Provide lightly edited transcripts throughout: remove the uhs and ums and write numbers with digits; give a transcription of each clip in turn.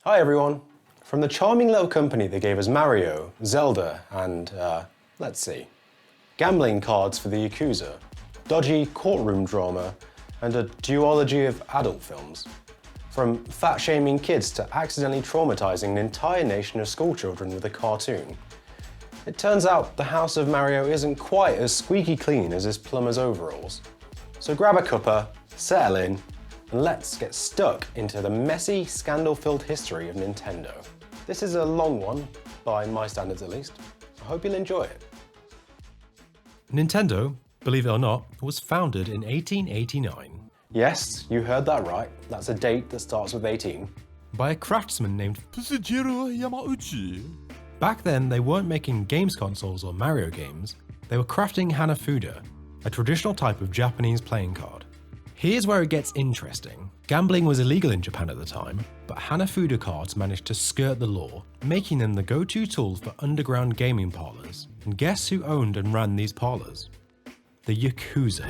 Hi everyone! From the charming little company that gave us Mario, Zelda, and, let's see, gambling cards for the Yakuza, dodgy courtroom drama, and a duology of adult films. From fat-shaming kids to accidentally traumatizing an entire nation of schoolchildren with a cartoon. It turns out the House of Mario isn't quite as squeaky clean as his plumber's overalls. So grab a cuppa, settle in, and let's get stuck into the messy, scandal-filled history of Nintendo. This is a long one, by my standards at least. I hope you'll enjoy it. Nintendo, believe it or not, was founded in 1889. Yes, you heard that right. That's a date that starts with 18. By a craftsman named Tsujiro Yamauchi. Back then, they weren't making games consoles or Mario games, they were crafting Hanafuda, a traditional type of Japanese playing card. Here's where it gets interesting. Gambling was illegal in Japan at the time, but Hanafuda cards managed to skirt the law, making them the go-to tool for underground gaming parlors. And guess who owned and ran these parlors? The Yakuza,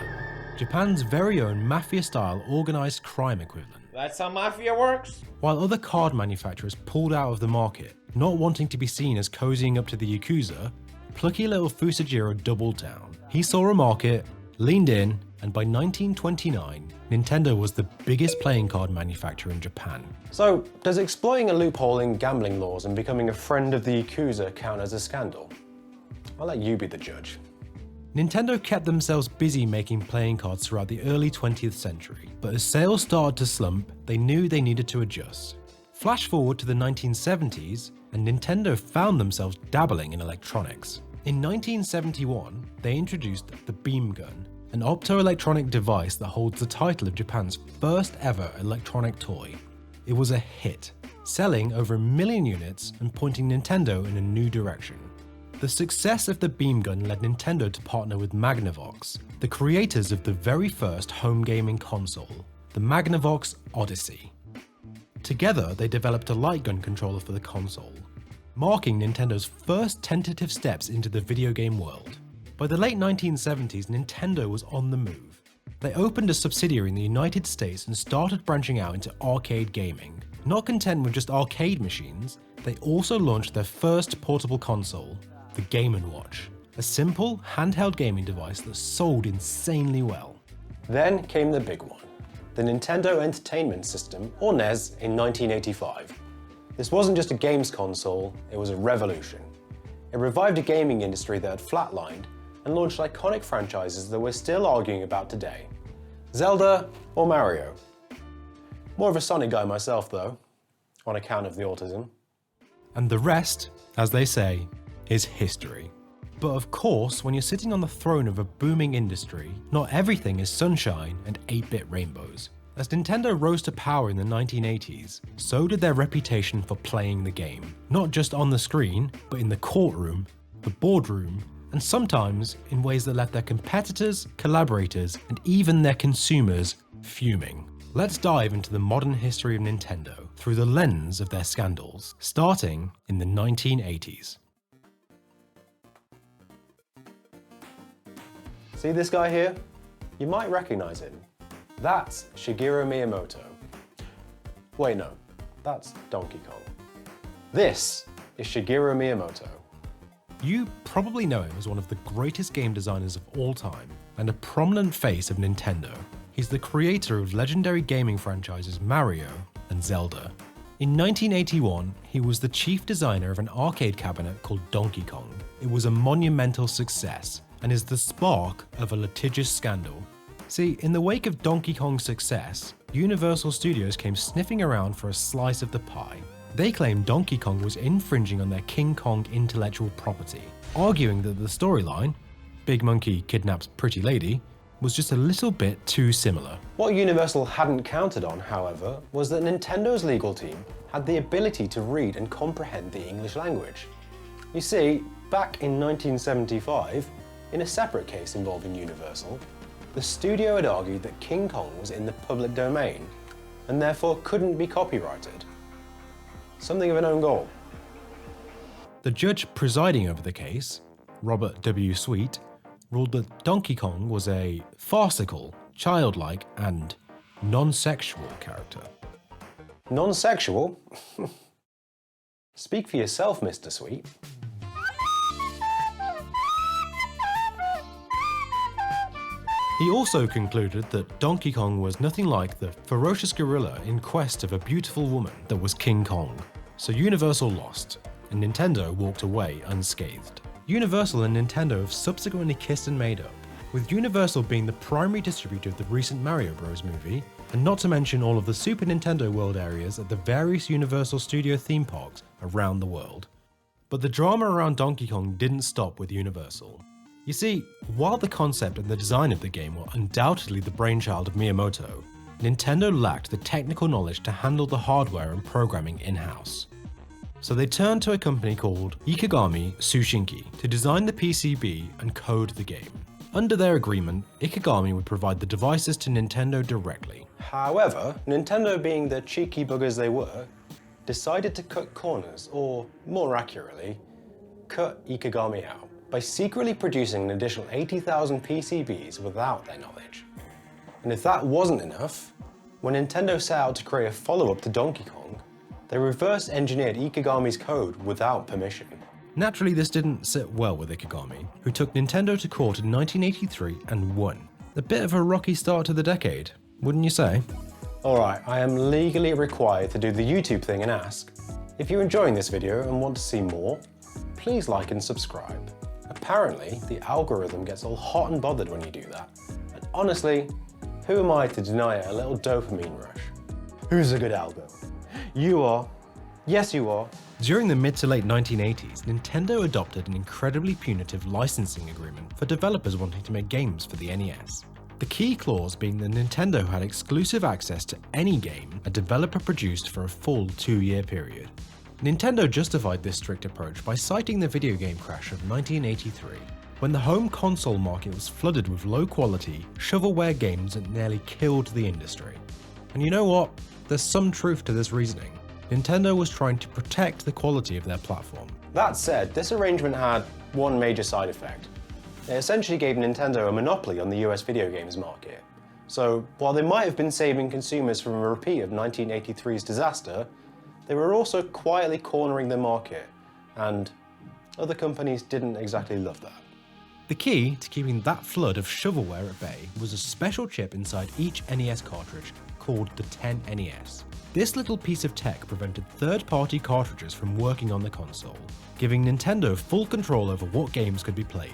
Japan's very own mafia-style organized crime equivalent. That's how mafia works? While other card manufacturers pulled out of the market, not wanting to be seen as cozying up to the Yakuza, plucky little Fusajiro doubled down. He saw a market, leaned in, and by 1929, Nintendo was the biggest playing card manufacturer in Japan. So, does exploiting a loophole in gambling laws and becoming a friend of the Yakuza count as a scandal? I'll let you be the judge. Nintendo kept themselves busy making playing cards throughout the early 20th century, but as sales started to slump, they knew they needed to adjust. Flash forward to the 1970s, and Nintendo found themselves dabbling in electronics. In 1971, they introduced the Beam Gun, an optoelectronic device that holds the title of Japan's first ever electronic toy. It was a hit, selling over 1 million units and pointing Nintendo in a new direction. The success of the Beam Gun led Nintendo to partner with Magnavox, the creators of the very first home gaming console, the Magnavox Odyssey. Together, they developed a light gun controller for the console, marking Nintendo's first tentative steps into the video game world. By the late 1970s, Nintendo was on the move. They opened a subsidiary in the United States and started branching out into arcade gaming. Not content with just arcade machines, they also launched their first portable console, the Game & Watch, a simple, handheld gaming device that sold insanely well. Then came the big one, the Nintendo Entertainment System, or NES, in 1985. This wasn't just a games console, it was a revolution. It revived a gaming industry that had flatlined and launched iconic franchises that we're still arguing about today. Zelda or Mario? More of a Sonic guy myself though, on account of the autism. And the rest, as they say, is history. But of course, when you're sitting on the throne of a booming industry, not everything is sunshine and 8-bit rainbows. As Nintendo rose to power in the 1980s, so did their reputation for playing the game. Not just on the screen, but in the courtroom, the boardroom, and sometimes in ways that left their competitors, collaborators, and even their consumers fuming. Let's dive into the modern history of Nintendo through the lens of their scandals, starting in the 1980s. See this guy here? You might recognize him. That's Shigeru Miyamoto. Wait, no, that's Donkey Kong. This is Shigeru Miyamoto. You probably know him as one of the greatest game designers of all time and a prominent face of Nintendo. He's the creator of legendary gaming franchises Mario and Zelda. In 1981, he was the chief designer of an arcade cabinet called Donkey Kong. It was a monumental success and is the spark of a litigious scandal. See, in the wake of Donkey Kong's success, Universal Studios came sniffing around for a slice of the pie. They claimed Donkey Kong was infringing on their King Kong intellectual property, arguing that the storyline, Big Monkey kidnaps Pretty Lady, was just a little bit too similar. What Universal hadn't counted on, however, was that Nintendo's legal team had the ability to read and comprehend the English language. You see, back in 1975, in a separate case involving Universal, the studio had argued that King Kong was in the public domain and therefore couldn't be copyrighted. Something of an own goal. The judge presiding over the case, Robert W. Sweet, ruled that Donkey Kong was a farcical, childlike, and non-sexual character. Non-sexual? Speak for yourself, Mr. Sweet. He also concluded that Donkey Kong was nothing like the ferocious gorilla in quest of a beautiful woman that was King Kong. So Universal lost, and Nintendo walked away unscathed. Universal and Nintendo have subsequently kissed and made up, with Universal being the primary distributor of the recent Mario Bros. Movie, and not to mention all of the Super Nintendo World areas at the various Universal Studio theme parks around the world. But the drama around Donkey Kong didn't stop with Universal. You see, while the concept and the design of the game were undoubtedly the brainchild of Miyamoto, Nintendo lacked the technical knowledge to handle the hardware and programming in-house. So they turned to a company called Ikegami Tsushinki to design the PCB and code the game. Under their agreement, Ikegami would provide the devices to Nintendo directly. However, Nintendo, being the cheeky buggers they were, decided to cut corners, or more accurately, cut Ikegami out, by secretly producing an additional 80,000 PCBs without their knowledge. And if that wasn't enough, when Nintendo set out to create a follow-up to Donkey Kong, they reverse engineered Ikegami's code without permission. Naturally, this didn't sit well with Ikegami, who took Nintendo to court in 1983 and won. A bit of a rocky start to the decade, wouldn't you say? Alright, I am legally required to do the YouTube thing and ask, if you're enjoying this video and want to see more, please like and subscribe. Apparently, the algorithm gets all hot and bothered when you do that. And honestly, who am I to deny it a little dopamine rush? Who's a good algo? You are. Yes, you are. During the mid to late 1980s, Nintendo adopted an incredibly punitive licensing agreement for developers wanting to make games for the NES. The key clause being that Nintendo had exclusive access to any game a developer produced for a full 2-year period. Nintendo justified this strict approach by citing the video game crash of 1983, when the home console market was flooded with low-quality, shovelware games that nearly killed the industry. And you know what? There's some truth to this reasoning. Nintendo was trying to protect the quality of their platform. That said, this arrangement had one major side effect. It essentially gave Nintendo a monopoly on the US video games market. So, while they might have been saving consumers from a repeat of 1983's disaster, they were also quietly cornering the market, and other companies didn't exactly love that. The key to keeping that flood of shovelware at bay was a special chip inside each NES cartridge called the 10NES. This little piece of tech prevented third-party cartridges from working on the console, giving Nintendo full control over what games could be played.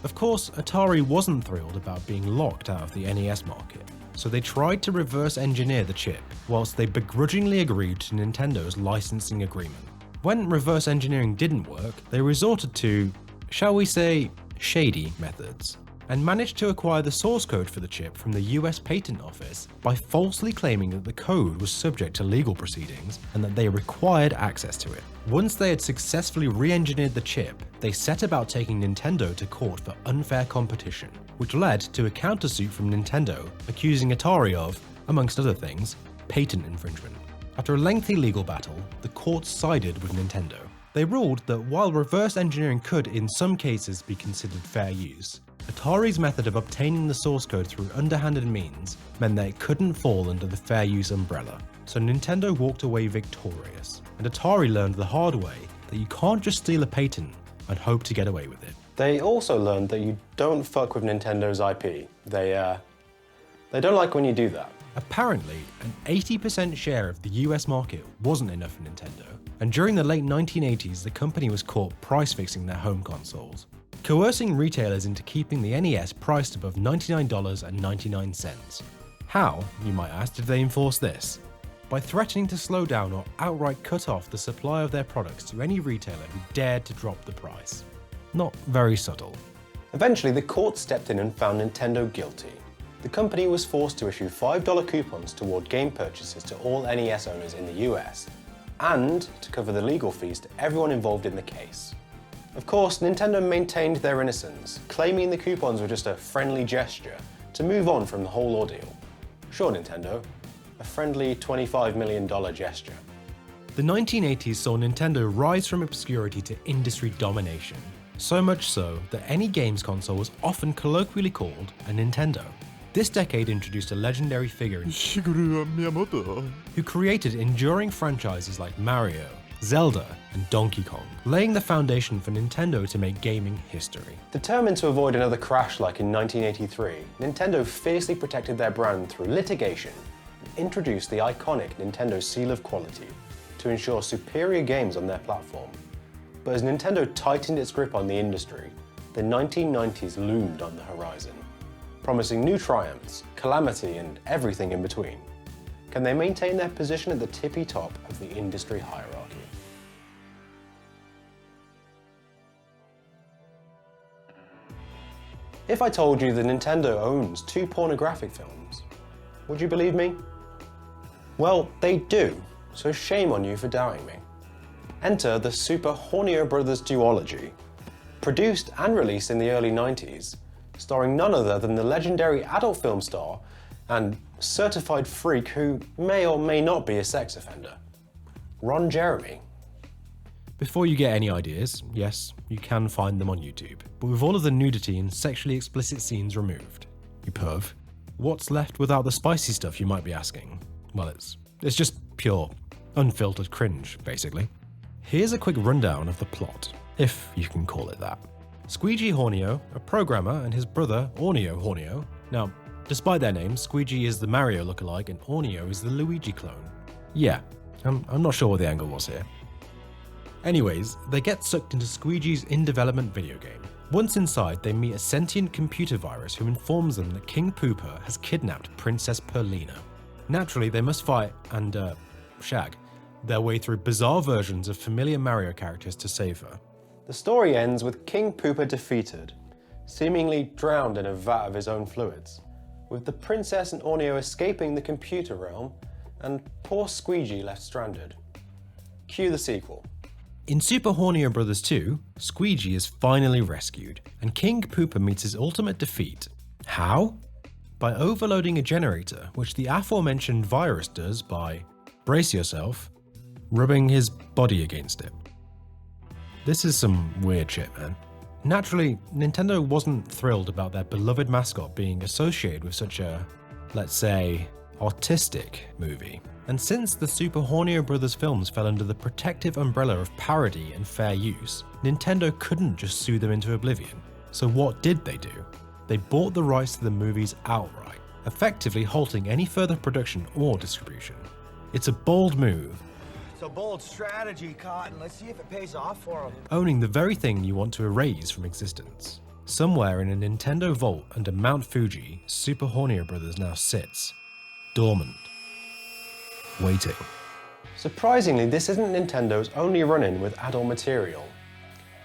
Of course, Atari wasn't thrilled about being locked out of the NES market, so they tried to reverse engineer the chip, whilst they begrudgingly agreed to Nintendo's licensing agreement. When reverse engineering didn't work, they resorted to, shall we say, shady methods, and managed to acquire the source code for the chip from the US Patent Office by falsely claiming that the code was subject to legal proceedings and that they required access to it. Once they had successfully re-engineered the chip, they set about taking Nintendo to court for unfair competition, which led to a countersuit from Nintendo accusing Atari of, amongst other things, patent infringement. After a lengthy legal battle, the courts sided with Nintendo. They ruled that while reverse engineering could in some cases be considered fair use, Atari's method of obtaining the source code through underhanded means meant that it couldn't fall under the fair use umbrella. So Nintendo walked away victorious, and Atari learned the hard way that you can't just steal a patent and hope to get away with it. They also learned that you don't fuck with Nintendo's IP. They don't like when you do that. Apparently, an 80% share of the US market wasn't enough for Nintendo, and during the late 1980s the company was caught price-fixing their home consoles, coercing retailers into keeping the NES priced above $99.99. How, you might ask, did they enforce this? By threatening to slow down or outright cut off the supply of their products to any retailer who dared to drop the price. Not very subtle. Eventually, the court stepped in and found Nintendo guilty. The company was forced to issue $5 coupons toward game purchases to all NES owners in the US, and to cover the legal fees to everyone involved in the case. Of course, Nintendo maintained their innocence, claiming the coupons were just a friendly gesture to move on from the whole ordeal. Sure, Nintendo, a friendly $25 million gesture. The 1980s saw Nintendo rise from obscurity to industry domination, so much so that any games console was often colloquially called a Nintendo. This decade introduced a legendary figure in Shigeru Miyamoto, who created enduring franchises like Mario, Zelda, and Donkey Kong, laying the foundation for Nintendo to make gaming history. Determined to avoid another crash like in 1983, Nintendo fiercely protected their brand through litigation and introduced the iconic Nintendo seal of quality to ensure superior games on their platform. But as Nintendo tightened its grip on the industry, the 1990s loomed on the horizon, promising new triumphs, calamity, and everything in between. Can they maintain their position at the tippy top of the industry hierarchy? If I told you that Nintendo owns 2 pornographic films, would you believe me? Well, they do, so shame on you for doubting me. Enter the Super Hornio Brothers duology, produced and released in the early 90s, starring none other than the legendary adult film star and certified freak who may or may not be a sex offender, Ron Jeremy. Before you get any ideas, yes, you can find them on YouTube, but with all of the nudity and sexually explicit scenes removed. You perv. What's left without the spicy stuff, you might be asking? Well, it's just pure, unfiltered cringe, basically. Here's a quick rundown of the plot, if you can call it that. Squeegee Hornio, a programmer, and his brother, Ornio Hornio. Now, despite their names, Squeegee is the Mario lookalike and Ornio is the Luigi clone. Yeah, I'm not sure what the angle was here. Anyways, they get sucked into Squeegee's in-development video game. Once inside, they meet a sentient computer virus who informs them that King Pooper has kidnapped Princess Perlina. Naturally, they must fight and, shag their way through bizarre versions of familiar Mario characters to save her. The story ends with King Pooper defeated, seemingly drowned in a vat of his own fluids, with the princess and Ornio escaping the computer realm and poor Squeegee left stranded. Cue the sequel. In Super Hornio Brothers 2, Squeegee is finally rescued, and King Pooper meets his ultimate defeat. How? By overloading a generator, which the aforementioned virus does by, brace yourself, rubbing his body against it. This is some weird shit, man. Naturally, Nintendo wasn't thrilled about their beloved mascot being associated with such a, let's say, autistic movie. And since the Super Hornio Brothers films fell under the protective umbrella of parody and fair use, Nintendo couldn't just sue them into oblivion. So what did they do? They bought the rights to the movies outright, effectively halting any further production or distribution. It's a bold move. It's a bold strategy, Cotton. Let's see if it pays off for them. Owning the very thing you want to erase from existence. Somewhere in a Nintendo vault under Mount Fuji, Super Hornio Brothers now sits, dormant, waiting. Surprisingly, this isn't Nintendo's only run-in with adult material.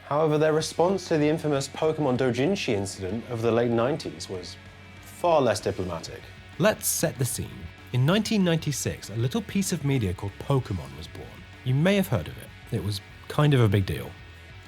However, their response to the infamous Pokemon Dojinshi incident of the late 90s was far less diplomatic. Let's set the scene. In 1996, a little piece of media called Pokemon was born. You may have heard of it. It was kind of a big deal.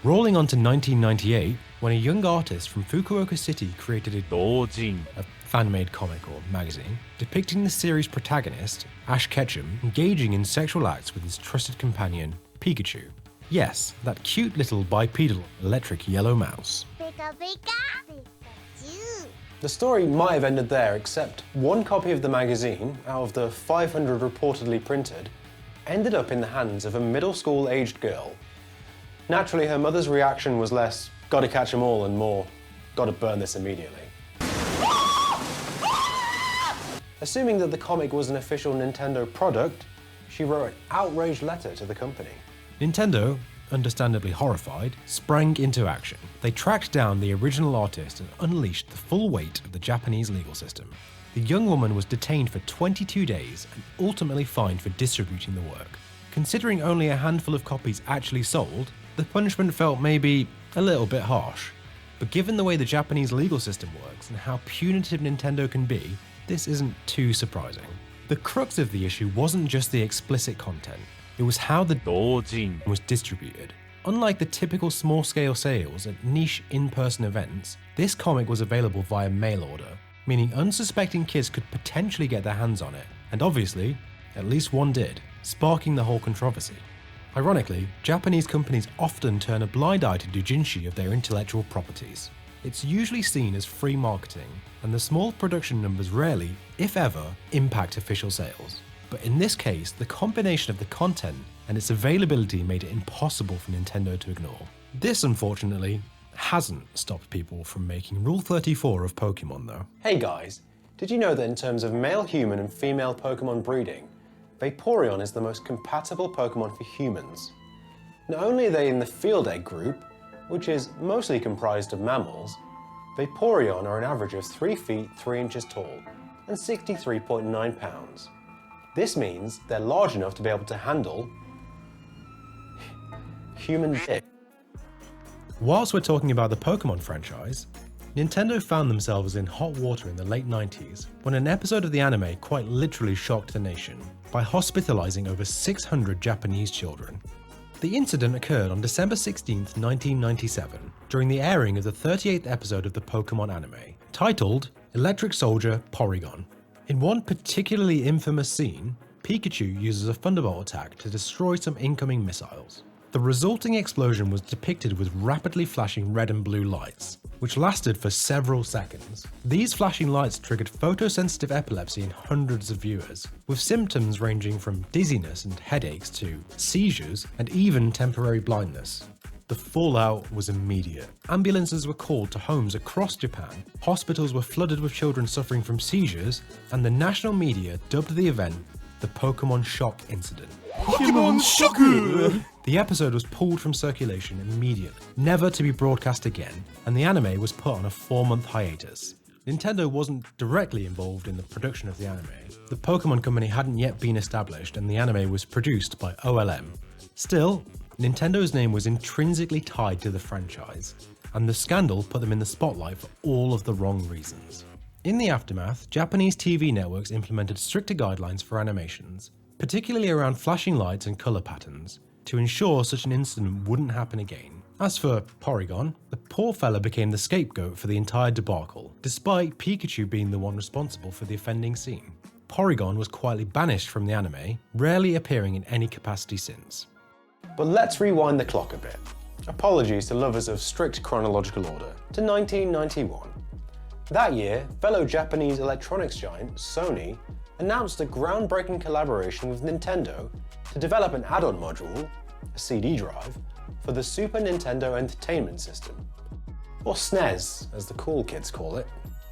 Rolling on to 1998, when a young artist from Fukuoka City created a fan-made comic or magazine depicting the series' protagonist, Ash Ketchum, engaging in sexual acts with his trusted companion, Pikachu. Yes, that cute little bipedal electric yellow mouse. Pika pika, Pikachu. The story might have ended there, except one copy of the magazine, out of the 500 reportedly printed, ended up in the hands of a middle school aged girl. Naturally, her mother's reaction was less, gotta catch 'em all, and more, gotta burn this immediately. Assuming that the comic was an official Nintendo product, she wrote an outraged letter to the company. Nintendo, understandably horrified, sprang into action. They tracked down the original artist and unleashed the full weight of the Japanese legal system. The young woman was detained for 22 days and ultimately fined for distributing the work. Considering only a handful of copies actually sold, the punishment felt maybe a little bit harsh. But given the way the Japanese legal system works and how punitive Nintendo can be, this isn't too surprising. The crux of the issue wasn't just the explicit content, it was how the doujin was distributed. Unlike the typical small-scale sales at niche in-person events, this comic was available via mail order, meaning unsuspecting kids could potentially get their hands on it, and obviously, at least one did, sparking the whole controversy. Ironically, Japanese companies often turn a blind eye to doujinshi of their intellectual properties. It's usually seen as free marketing, and the small production numbers rarely, if ever, impact official sales. But in this case, the combination of the content and its availability made it impossible for Nintendo to ignore. This, unfortunately, hasn't stopped people from making Rule 34 of Pokemon though. Hey guys, did you know that in terms of male human and female Pokemon breeding, Vaporeon is the most compatible Pokemon for humans? Not only are they in the field egg group, which is mostly comprised of mammals, Vaporeon are an average of 3 feet 3 inches tall and 63.9 pounds. This means they're large enough to be able to handle human dick. Whilst we're talking about the Pokemon franchise, Nintendo found themselves in hot water in the late 90s when an episode of the anime quite literally shocked the nation by hospitalizing over 600 Japanese children. The incident occurred on December 16, 1997, during the airing of the 38th episode of the Pokemon anime, titled Electric Soldier Porygon. In one particularly infamous scene, Pikachu uses a Thunderbolt attack to destroy some incoming missiles. The resulting explosion was depicted with rapidly flashing red and blue lights, which lasted for several seconds. These flashing lights triggered photosensitive epilepsy in hundreds of viewers, with symptoms ranging from dizziness and headaches to seizures and even temporary blindness. The fallout was immediate. Ambulances were called to homes across Japan, hospitals were flooded with children suffering from seizures, and the national media dubbed the event the Pokemon Shock Incident. Pokemon Shocker! The episode was pulled from circulation immediately, never to be broadcast again, and the anime was put on a 4-month hiatus. Nintendo wasn't directly involved in the production of the anime. The Pokemon Company hadn't yet been established and the anime was produced by OLM. Still, Nintendo's name was intrinsically tied to the franchise, and the scandal put them in the spotlight for all of the wrong reasons. In the aftermath, Japanese TV networks implemented stricter guidelines for animations, particularly around flashing lights and colour patterns, to ensure such an incident wouldn't happen again. As for Porygon, the poor fella became the scapegoat for the entire debacle, despite Pikachu being the one responsible for the offending scene. Porygon was quietly banished from the anime, rarely appearing in any capacity since. But let's rewind the clock a bit. Apologies to lovers of strict chronological order, to 1991. That year, fellow Japanese electronics giant Sony announced a groundbreaking collaboration with Nintendo to develop an add-on module, a CD drive, for the Super Nintendo Entertainment System, or SNES as the cool kids call it.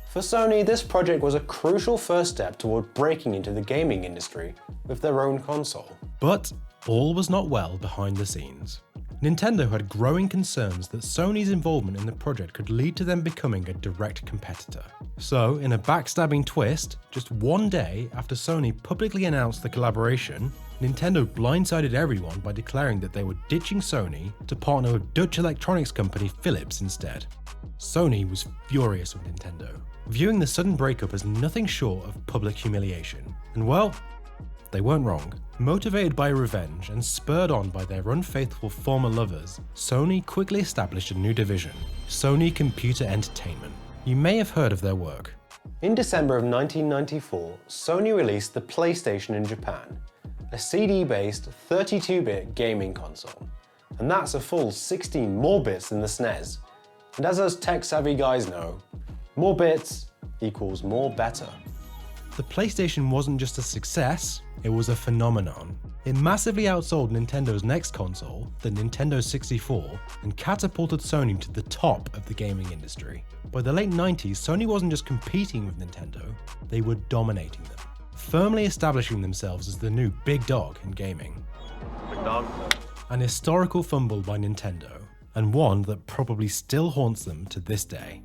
For Sony, this project was a crucial first step toward breaking into the gaming industry with their own console. But all was not well behind the scenes. Nintendo had growing concerns that Sony's involvement in the project could lead to them becoming a direct competitor. So, in a backstabbing twist, just one day after Sony publicly announced the collaboration, Nintendo blindsided everyone by declaring that they were ditching Sony to partner with Dutch electronics company Philips instead. Sony was furious with Nintendo, viewing the sudden breakup as nothing short of public humiliation. And well, they weren't wrong. Motivated by revenge and spurred on by their unfaithful former lovers, Sony quickly established a new division, Sony Computer Entertainment. You may have heard of their work. In December of 1994, Sony released the PlayStation in Japan, a CD-based 32-bit gaming console. And that's a full 16 more bits than the SNES. And as us tech-savvy guys know, more bits equals more better. The PlayStation wasn't just a success, it was a phenomenon. It massively outsold Nintendo's next console, the Nintendo 64, and catapulted Sony to the top of the gaming industry. By the late 90s, Sony wasn't just competing with Nintendo, they were dominating them, firmly establishing themselves as the new big dog in gaming. Big dog. An historical fumble by Nintendo, and one that probably still haunts them to this day.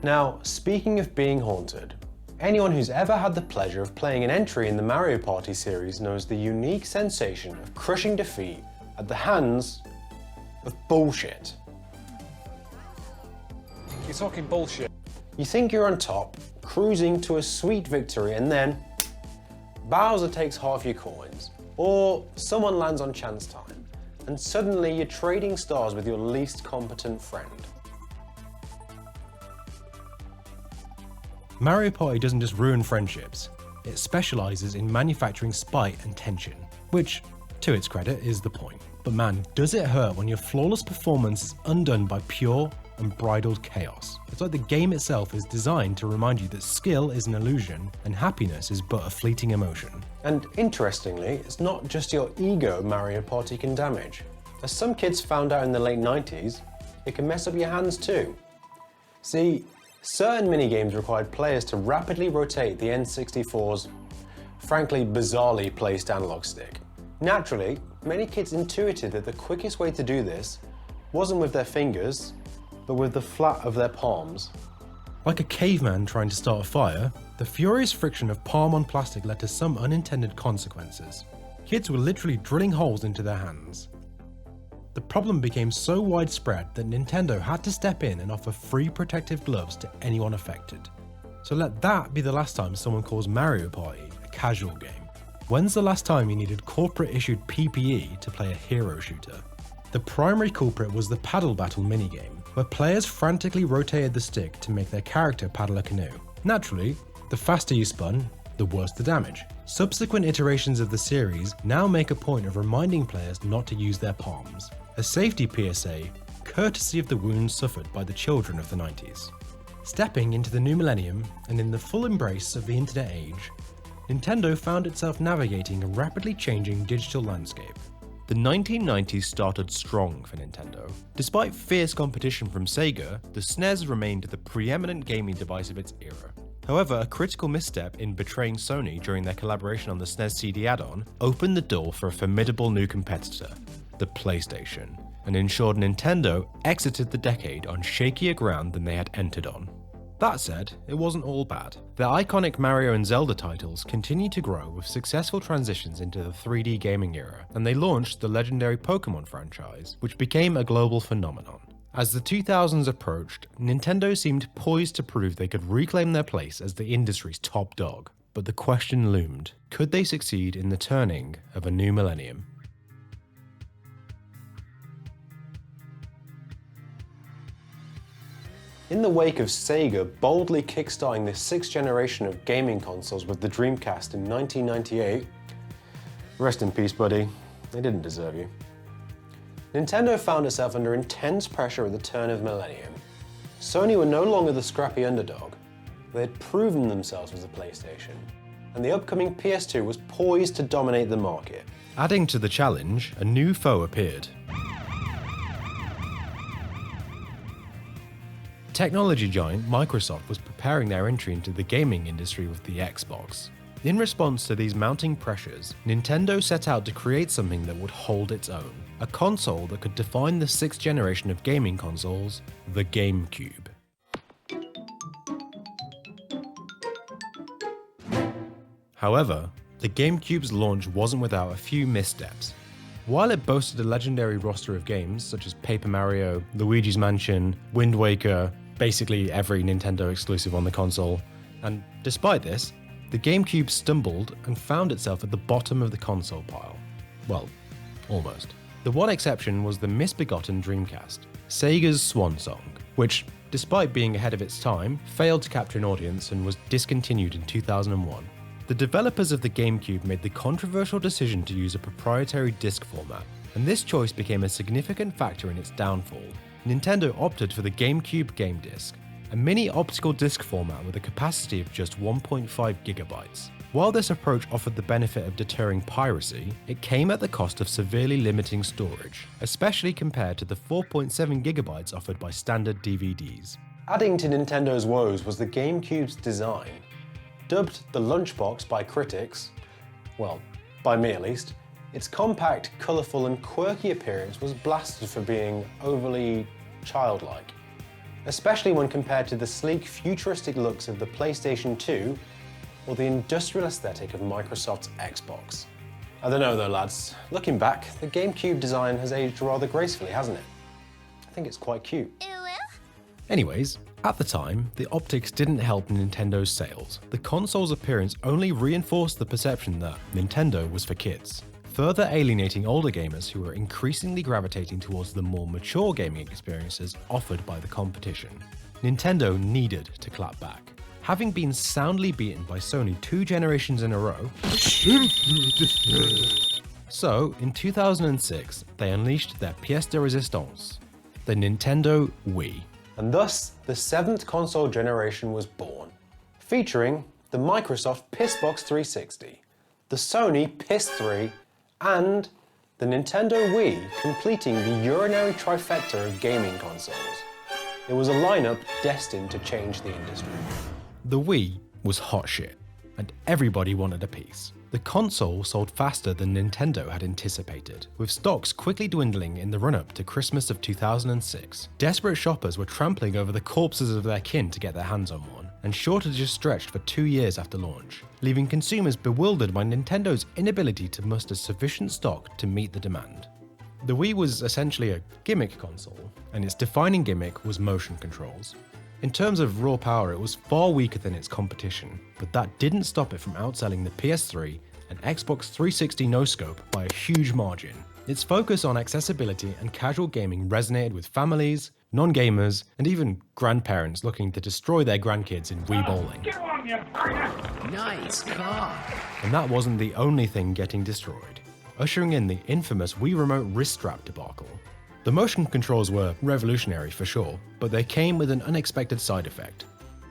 Now, speaking of being haunted, anyone who's ever had the pleasure of playing an entry in the Mario Party series knows the unique sensation of crushing defeat at the hands of bullshit. You're talking bullshit. You think you're on top, cruising to a sweet victory, and then Bowser takes half your coins, or someone lands on chance time, and suddenly you're trading stars with your least competent friend. Mario Party doesn't just ruin friendships, it specialises in manufacturing spite and tension, which, to its credit, is the point. But man, does it hurt when your flawless performance is undone by pure, unbridled chaos. It's like the game itself is designed to remind you that skill is an illusion and happiness is but a fleeting emotion. And interestingly, it's not just your ego Mario Party can damage. As some kids found out in the late 90s, it can mess up your hands too. See, certain minigames required players to rapidly rotate the N64's, frankly bizarrely placed analog stick. Naturally, many kids intuited that the quickest way to do this wasn't with their fingers, but with the flat of their palms. Like a caveman trying to start a fire, the furious friction of palm on plastic led to some unintended consequences. Kids were literally drilling holes into their hands. The problem became so widespread that Nintendo had to step in and offer free protective gloves to anyone affected. So let that be the last time someone calls Mario Party a casual game. When's the last time you needed corporate-issued PPE to play a hero shooter? The primary culprit was the paddle battle minigame, where players frantically rotated the stick to make their character paddle a canoe. Naturally, the faster you spun, the worse the damage. Subsequent iterations of the series now make a point of reminding players not to use their palms, a safety PSA courtesy of the wounds suffered by the children of the 90s. Stepping into the new millennium and in the full embrace of the internet age, Nintendo found itself navigating a rapidly changing digital landscape. The 1990s started strong for Nintendo. Despite fierce competition from Sega, the SNES remained the preeminent gaming device of its era. However, a critical misstep in betraying Sony during their collaboration on the SNES CD add-on opened the door for a formidable new competitor, the PlayStation, and ensured Nintendo exited the decade on shakier ground than they had entered on. That said, it wasn't all bad. Their iconic Mario and Zelda titles continued to grow with successful transitions into the 3D gaming era, and they launched the legendary Pokemon franchise, which became a global phenomenon. As the 2000s approached, Nintendo seemed poised to prove they could reclaim their place as the industry's top dog. But the question loomed, could they succeed in the turning of a new millennium? In the wake of Sega boldly kickstarting the sixth generation of gaming consoles with the Dreamcast in 1998, rest in peace, buddy, they didn't deserve you. Nintendo found itself under intense pressure at the turn of the millennium. Sony were no longer the scrappy underdog. They had proven themselves with the PlayStation, and the upcoming PS2 was poised to dominate the market. Adding to the challenge, a new foe appeared. Technology giant Microsoft was preparing their entry into the gaming industry with the Xbox. In response to these mounting pressures, Nintendo set out to create something that would hold its own, a console that could define the sixth generation of gaming consoles, the GameCube. However, the GameCube's launch wasn't without a few missteps. While it boasted a legendary roster of games such as Paper Mario, Luigi's Mansion, Wind Waker, basically every Nintendo exclusive on the console, and despite this, the GameCube stumbled and found itself at the bottom of the console pile. Well, almost. The one exception was the misbegotten Dreamcast, Sega's swan song, which, despite being ahead of its time, failed to capture an audience and was discontinued in 2001. The developers of the GameCube made the controversial decision to use a proprietary disc format, and this choice became a significant factor in its downfall. Nintendo opted for the GameCube Game Disc, a mini optical disc format with a capacity of just 1.5 gigabytes. While this approach offered the benefit of deterring piracy, it came at the cost of severely limiting storage, especially compared to the 4.7 gigabytes offered by standard DVDs. Adding to Nintendo's woes was the GameCube's design. Dubbed the lunchbox by critics, well, by me at least, its compact, colourful and quirky appearance was blasted for being overly childlike, especially when compared to the sleek, futuristic looks of the PlayStation 2 or the industrial aesthetic of Microsoft's Xbox. I don't know though, lads. Looking back, the GameCube design has aged rather gracefully, hasn't it? I think it's quite cute. Anyways, at the time, the optics didn't help Nintendo's sales. The console's appearance only reinforced the perception that Nintendo was for kids, further alienating older gamers who were increasingly gravitating towards the more mature gaming experiences offered by the competition. Nintendo needed to clap back. Having been soundly beaten by Sony 2 generations in a row, so in 2006, they unleashed their pièce de résistance, the Nintendo Wii. and thus the 7th console generation was born, featuring the Microsoft Pissbox 360, the Sony PS3, and the Nintendo Wii, completing the urinary trifecta of gaming consoles. It was a lineup destined to change the industry. The Wii was hot shit, and everybody wanted a piece. The console sold faster than Nintendo had anticipated, with stocks quickly dwindling in the run-up to Christmas of 2006. Desperate shoppers were trampling over the corpses of their kin to get their hands on one, and shortages stretched for 2 years after launch, leaving consumers bewildered by Nintendo's inability to muster sufficient stock to meet the demand. The Wii was essentially a gimmick console, and its defining gimmick was motion controls. In terms of raw power, it was far weaker than its competition, but that didn't stop it from outselling the PS3 and Xbox 360 no-scope by a huge margin. Its focus on accessibility and casual gaming resonated with families, non-gamers, and even grandparents looking to destroy their grandkids in Wii bowling. Nice car. And that wasn't the only thing getting destroyed, ushering in the infamous Wii Remote wrist strap debacle. The motion controls were revolutionary for sure, but they came with an unexpected side effect.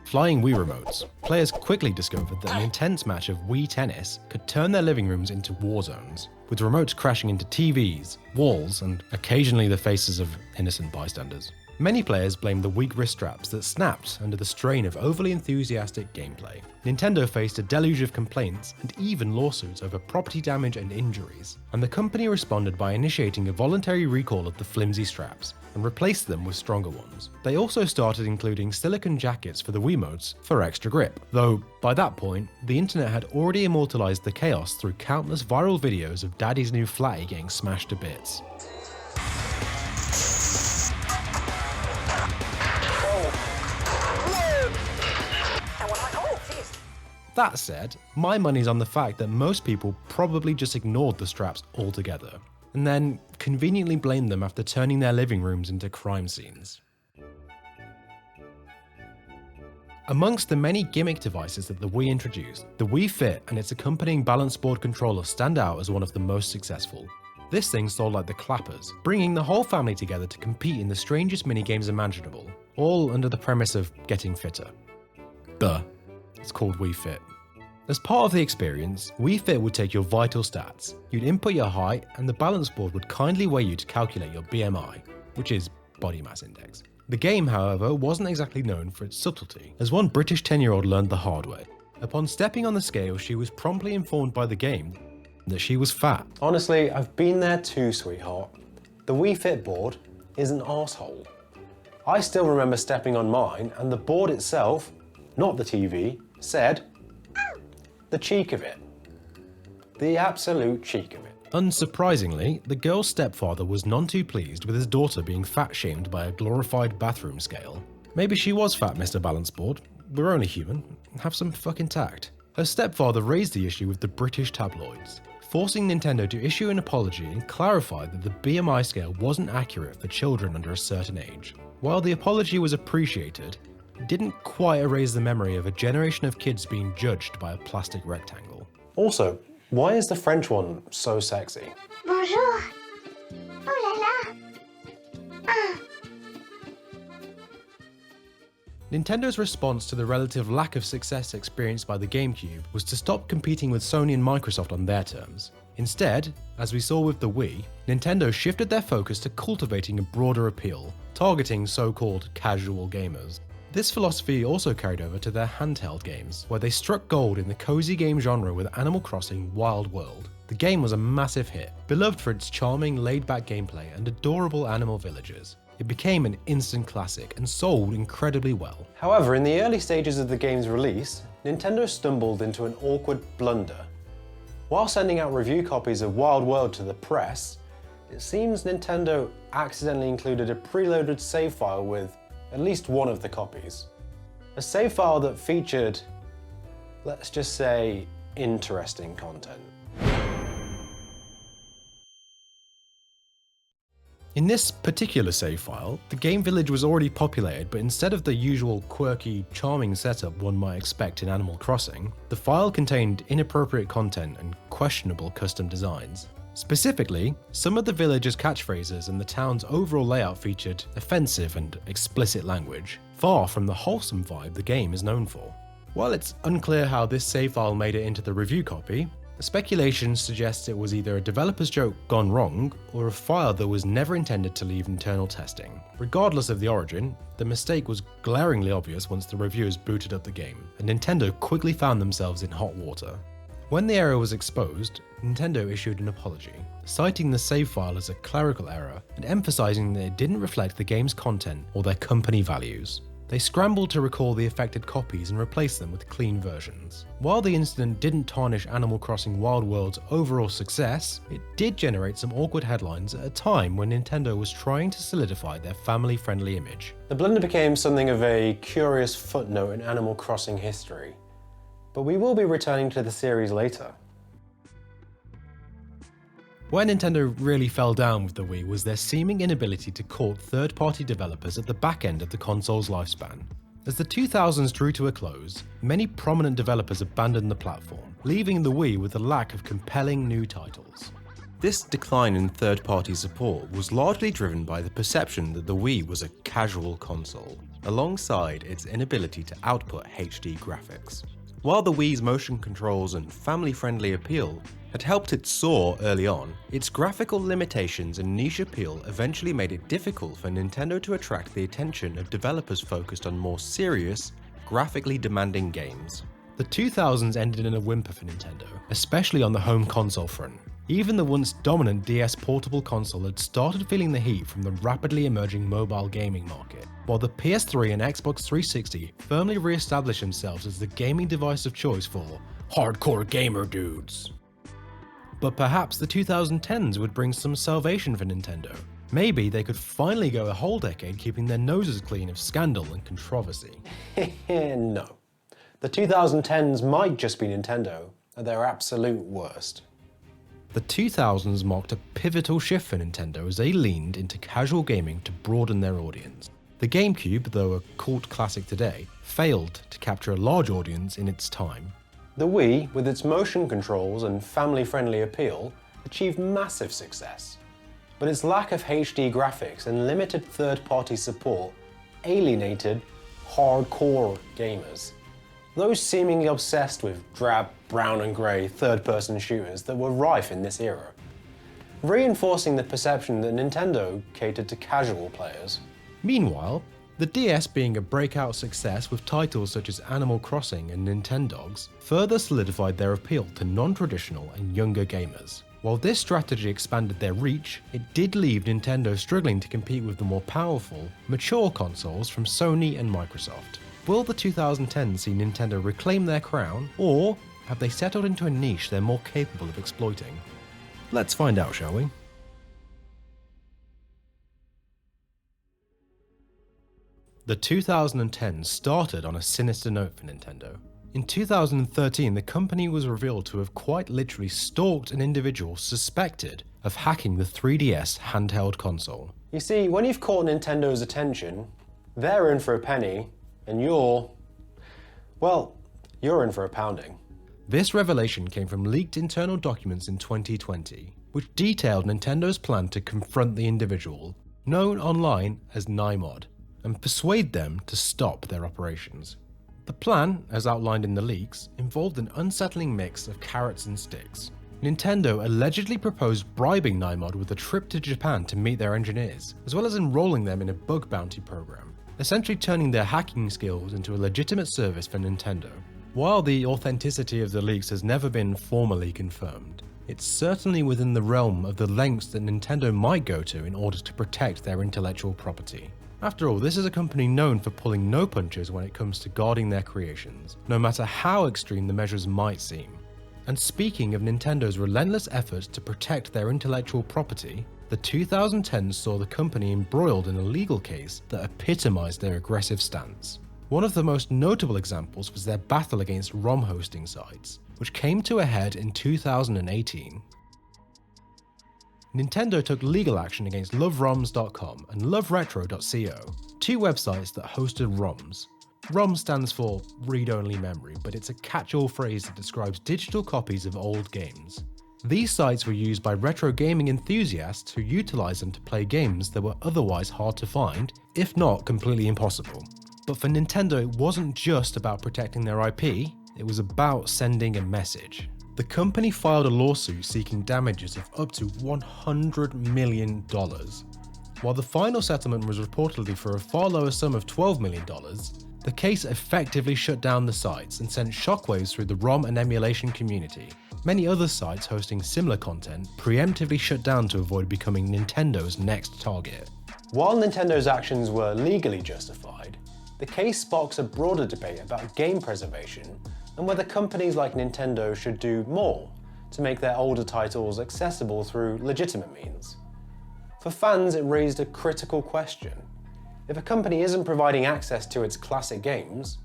Flying Wii remotes. Players quickly discovered that an intense match of Wii tennis could turn their living rooms into war zones, with remotes crashing into TVs, walls, and occasionally the faces of innocent bystanders. Many players blamed the weak wrist straps that snapped under the strain of overly enthusiastic gameplay. Nintendo faced a deluge of complaints and even lawsuits over property damage and injuries, and the company responded by initiating a voluntary recall of the flimsy straps and replaced them with stronger ones. They also started including silicone jackets for the Wiimotes for extra grip, though by that point, the internet had already immortalized the chaos through countless viral videos of Daddy's new flatty getting smashed to bits. That said, my money's on the fact that most people probably just ignored the straps altogether, and then conveniently blamed them after turning their living rooms into crime scenes. Amongst the many gimmick devices that the Wii introduced, the Wii Fit and its accompanying balance board controller stand out as one of the most successful. This thing sold like the clappers, bringing the whole family together to compete in the strangest minigames imaginable, all under the premise of getting fitter. Duh. It's called Wii Fit. As part of the experience, Wii Fit would take your vital stats. You'd input your height, and the balance board would kindly weigh you to calculate your BMI, which is body mass index. The game, however, wasn't exactly known for its subtlety, as one British 10-year-old learned the hard way. Upon stepping on the scale, she was promptly informed by the game that she was fat. Honestly, I've been there too, sweetheart. The Wii Fit board is an arsehole. I still remember stepping on mine, and the board itself, not the TV, said, the cheek of it. The absolute cheek of it. Unsurprisingly, the girl's stepfather was none too pleased with his daughter being fat-shamed by a glorified bathroom scale. Maybe she was fat, Mr. Balance Board. We're only human. Have some fucking tact. Her stepfather raised the issue with the British tabloids, forcing Nintendo to issue an apology and clarify that the BMI scale wasn't accurate for children under a certain age. While the apology was appreciated, it didn't quite erase the memory of a generation of kids being judged by a plastic rectangle. Also, why is the French one so sexy? Bonjour. Oh la la. Ah. Nintendo's response to the relative lack of success experienced by the GameCube was to stop competing with Sony and Microsoft on their terms. Instead, as we saw with the Wii, Nintendo shifted their focus to cultivating a broader appeal, targeting so-called casual gamers. This philosophy also carried over to their handheld games, where they struck gold in the cozy game genre with Animal Crossing Wild World. The game was a massive hit, beloved for its charming, laid-back gameplay and adorable animal villagers. It became an instant classic and sold incredibly well. However, in the early stages of the game's release, Nintendo stumbled into an awkward blunder. While sending out review copies of Wild World to the press, it seems Nintendo accidentally included a preloaded save file with at least one of the copies. A save file that featured, let's just say, interesting content. In this particular save file, the game village was already populated, but instead of the usual quirky, charming setup one might expect in Animal Crossing, the file contained inappropriate content and questionable custom designs. Specifically, some of the villagers' catchphrases and the town's overall layout featured offensive and explicit language, far from the wholesome vibe the game is known for. While it's unclear how this save file made it into the review copy, speculation suggests it was either a developer's joke gone wrong or a file that was never intended to leave internal testing. Regardless of the origin, the mistake was glaringly obvious once the reviewers booted up the game, and Nintendo quickly found themselves in hot water. When the error was exposed, Nintendo issued an apology, citing the save file as a clerical error and emphasizing that it didn't reflect the game's content or their company values. They scrambled to recall the affected copies and replace them with clean versions. While the incident didn't tarnish Animal Crossing Wild World's overall success, it did generate some awkward headlines at a time when Nintendo was trying to solidify their family-friendly image. The blunder became something of a curious footnote in Animal Crossing history, but we will be returning to the series later. Where Nintendo really fell down with the Wii was their seeming inability to court third-party developers at the back end of the console's lifespan. As the 2000s drew to a close, many prominent developers abandoned the platform, leaving the Wii with a lack of compelling new titles. This decline in third-party support was largely driven by the perception that the Wii was a casual console, alongside its inability to output HD graphics. While the Wii's motion controls and family-friendly appeal had helped it soar early on, its graphical limitations and niche appeal eventually made it difficult for Nintendo to attract the attention of developers focused on more serious, graphically demanding games. The 2000s ended in a whimper for Nintendo, especially on the home console front. Even the once dominant DS portable console had started feeling the heat from the rapidly emerging mobile gaming market, while the PS3 and Xbox 360 firmly re-established themselves as the gaming device of choice for hardcore gamer dudes. But perhaps the 2010s would bring some salvation for Nintendo. Maybe they could finally go a whole decade keeping their noses clean of scandal and controversy. No. The 2010s might just be Nintendo at their absolute worst. The 2000s marked a pivotal shift for Nintendo as they leaned into casual gaming to broaden their audience. The GameCube, though a cult classic today, failed to capture a large audience in its time. The Wii, with its motion controls and family-friendly appeal, achieved massive success. But its lack of HD graphics and limited third-party support alienated hardcore gamers. Those seemingly obsessed with drab, brown and grey third-person shooters that were rife in this era, reinforcing the perception that Nintendo catered to casual players. Meanwhile, the DS being a breakout success with titles such as Animal Crossing and Nintendogs further solidified their appeal to non-traditional and younger gamers. While this strategy expanded their reach, it did leave Nintendo struggling to compete with the more powerful, mature consoles from Sony and Microsoft. Will the 2010s see Nintendo reclaim their crown, or have they settled into a niche they're more capable of exploiting? Let's find out, shall we? The 2010s started on a sinister note for Nintendo. In 2013, the company was revealed to have quite literally stalked an individual suspected of hacking the 3DS handheld console. You see, when you've caught Nintendo's attention, they're in for a penny, and you're in for a pounding. This revelation came from leaked internal documents in 2020, which detailed Nintendo's plan to confront the individual, known online as Nymod, and persuade them to stop their operations. The plan, as outlined in the leaks, involved an unsettling mix of carrots and sticks. Nintendo allegedly proposed bribing Nymod with a trip to Japan to meet their engineers, as well as enrolling them in a bug bounty program, essentially turning their hacking skills into a legitimate service for Nintendo. While the authenticity of the leaks has never been formally confirmed, it's certainly within the realm of the lengths that Nintendo might go to in order to protect their intellectual property. After all, this is a company known for pulling no punches when it comes to guarding their creations, no matter how extreme the measures might seem. And speaking of Nintendo's relentless efforts to protect their intellectual property, the 2010s saw the company embroiled in a legal case that epitomized their aggressive stance. One of the most notable examples was their battle against ROM hosting sites, which came to a head in 2018. Nintendo took legal action against LoveRoms.com and LoveRetro.co, two websites that hosted ROMs. ROM stands for read-only memory, but it's a catch-all phrase that describes digital copies of old games. These sites were used by retro gaming enthusiasts who utilized them to play games that were otherwise hard to find, if not completely impossible. But for Nintendo, it wasn't just about protecting their IP, it was about sending a message. The company filed a lawsuit seeking damages of up to $100 million. While the final settlement was reportedly for a far lower sum of $12 million, the case effectively shut down the sites and sent shockwaves through the ROM and emulation community. Many other sites hosting similar content preemptively shut down to avoid becoming Nintendo's next target. While Nintendo's actions were legally justified, the case sparks a broader debate about game preservation and whether companies like Nintendo should do more to make their older titles accessible through legitimate means. For fans, it raised a critical question. If a company isn't providing access to its classic games,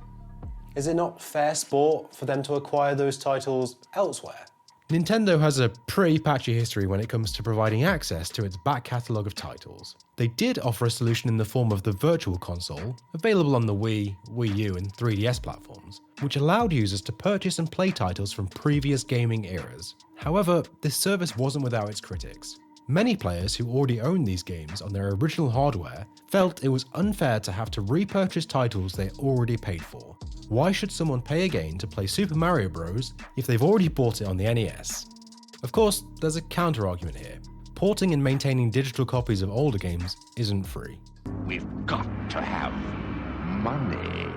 is it not fair sport for them to acquire those titles elsewhere? Nintendo has a pretty patchy history when it comes to providing access to its back catalogue of titles. They did offer a solution in the form of the Virtual Console, available on the Wii, Wii U and 3DS platforms, which allowed users to purchase and play titles from previous gaming eras. However, this service wasn't without its critics. Many players who already owned these games on their original hardware felt it was unfair to have to repurchase titles they already paid for. Why should someone pay again to play Super Mario Bros. If they've already bought it on the NES? Of course, there's a counter-argument here. Porting and maintaining digital copies of older games isn't free. We've got to have money.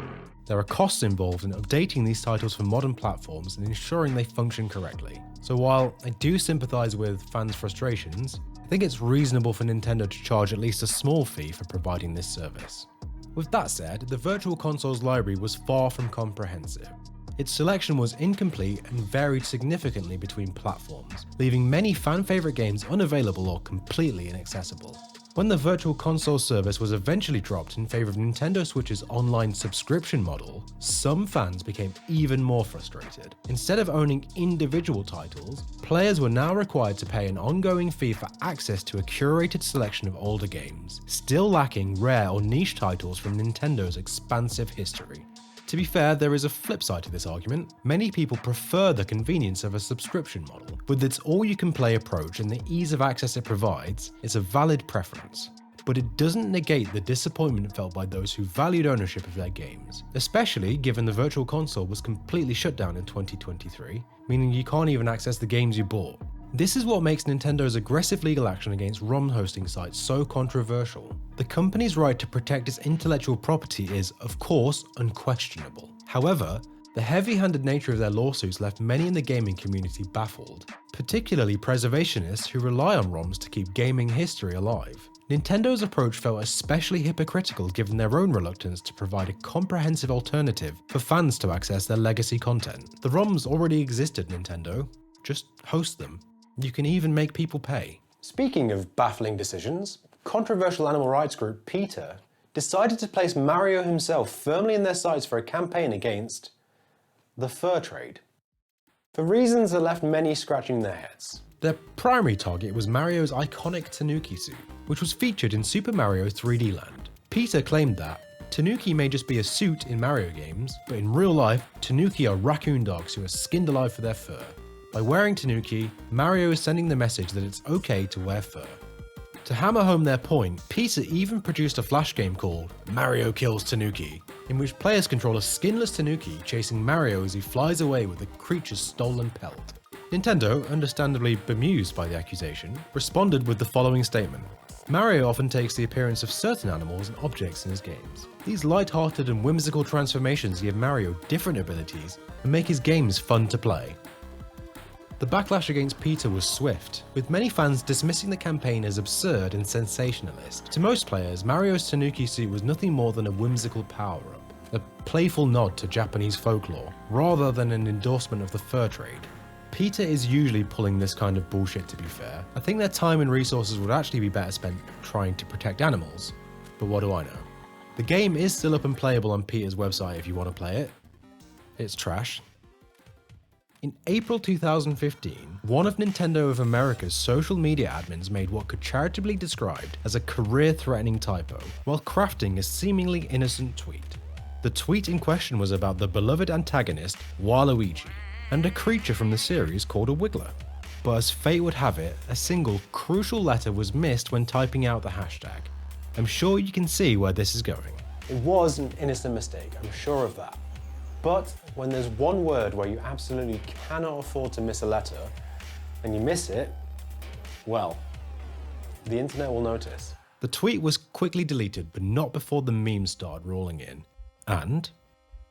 There are costs involved in updating these titles for modern platforms and ensuring they function correctly. So while I do sympathise with fans' frustrations, I think it's reasonable for Nintendo to charge at least a small fee for providing this service. With that said, the Virtual Console's library was far from comprehensive. Its selection was incomplete and varied significantly between platforms, leaving many fan-favourite games unavailable or completely inaccessible. When the Virtual Console service was eventually dropped in favour of Nintendo Switch's online subscription model, some fans became even more frustrated. Instead of owning individual titles, players were now required to pay an ongoing fee for access to a curated selection of older games, still lacking rare or niche titles from Nintendo's expansive history. To be fair, there is a flip side to this argument. Many people prefer the convenience of a subscription model. With its all-you-can-play approach and the ease of access it provides, it's a valid preference. But it doesn't negate the disappointment felt by those who valued ownership of their games, especially given the Virtual Console was completely shut down in 2023, meaning you can't even access the games you bought. This is what makes Nintendo's aggressive legal action against ROM hosting sites so controversial. The company's right to protect its intellectual property is, of course, unquestionable. However, the heavy-handed nature of their lawsuits left many in the gaming community baffled, particularly preservationists who rely on ROMs to keep gaming history alive. Nintendo's approach felt especially hypocritical given their own reluctance to provide a comprehensive alternative for fans to access their legacy content. The ROMs already existed, Nintendo. Just host them. You can even make people pay. Speaking of baffling decisions, controversial animal rights group PETA decided to place Mario himself firmly in their sights for a campaign against the fur trade, for reasons that left many scratching their heads. Their primary target was Mario's iconic Tanuki suit, which was featured in Super Mario 3D Land. PETA claimed that Tanuki may just be a suit in Mario games, but in real life, Tanuki are raccoon dogs who are skinned alive for their fur. By wearing Tanuki, Mario is sending the message that it's okay to wear fur. To hammer home their point, PETA even produced a flash game called Mario Kills Tanuki, in which players control a skinless Tanuki chasing Mario as he flies away with the creature's stolen pelt. Nintendo, understandably bemused by the accusation, responded with the following statement. Mario often takes the appearance of certain animals and objects in his games. These light-hearted and whimsical transformations give Mario different abilities and make his games fun to play. The backlash against PETA was swift, with many fans dismissing the campaign as absurd and sensationalist. To most players, Mario's Tanuki suit was nothing more than a whimsical power-up, a playful nod to Japanese folklore, rather than an endorsement of the fur trade. PETA is usually pulling this kind of bullshit, to be fair. I think their time and resources would actually be better spent trying to protect animals, but what do I know? The game is still up and playable on PETA's website if you want to play it. It's trash. In April 2015, one of Nintendo of America's social media admins made what could charitably be described as a career-threatening typo, while crafting a seemingly innocent tweet. The tweet in question was about the beloved antagonist, Waluigi, and a creature from the series called a Wiggler. but as fate would have it, a single crucial letter was missed when typing out the hashtag. I'm sure you can see where this is going. It was an innocent mistake, I'm sure of that. But when there's one word where you absolutely cannot afford to miss a letter, and you miss it, well, the internet will notice. The tweet was quickly deleted, but not before the memes started rolling in. And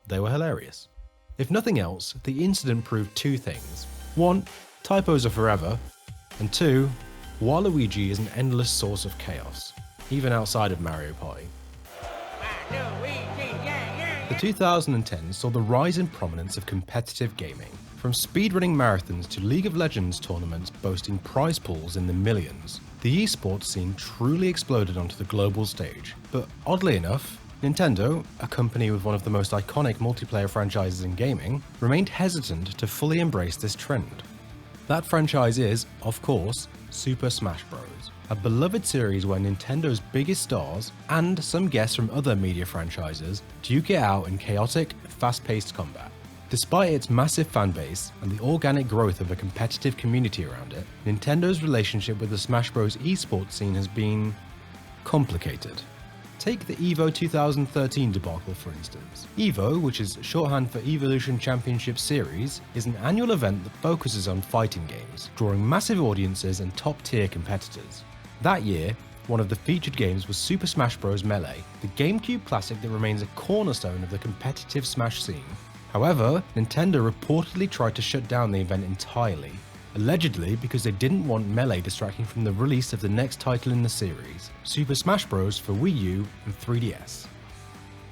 they were hilarious. If nothing else, the incident proved two things. One, typos are forever. And two, Waluigi is an endless source of chaos, even outside of Mario Party. The 2010s saw the rise in prominence of competitive gaming, from speedrunning marathons to League of Legends tournaments boasting prize pools in the millions. The esports scene truly exploded onto the global stage, but oddly enough, Nintendo, a company with one of the most iconic multiplayer franchises in gaming, remained hesitant to fully embrace this trend. That franchise is, of course, Super Smash Bros., a beloved series where Nintendo's biggest stars, and some guests from other media franchises, duke it out in chaotic, fast-paced combat. Despite its massive fanbase and the organic growth of a competitive community around it, Nintendo's relationship with the Smash Bros. Esports scene has been complicated. Take the EVO 2013 debacle for instance. EVO, which is shorthand for Evolution Championship Series, is an annual event that focuses on fighting games, drawing massive audiences and top-tier competitors. That year, one of the featured games was Super Smash Bros. Melee, the GameCube classic that remains a cornerstone of the competitive Smash scene. However, Nintendo reportedly tried to shut down the event entirely, allegedly because they didn't want Melee distracting from the release of the next title in the series, Super Smash Bros. For Wii U and 3DS.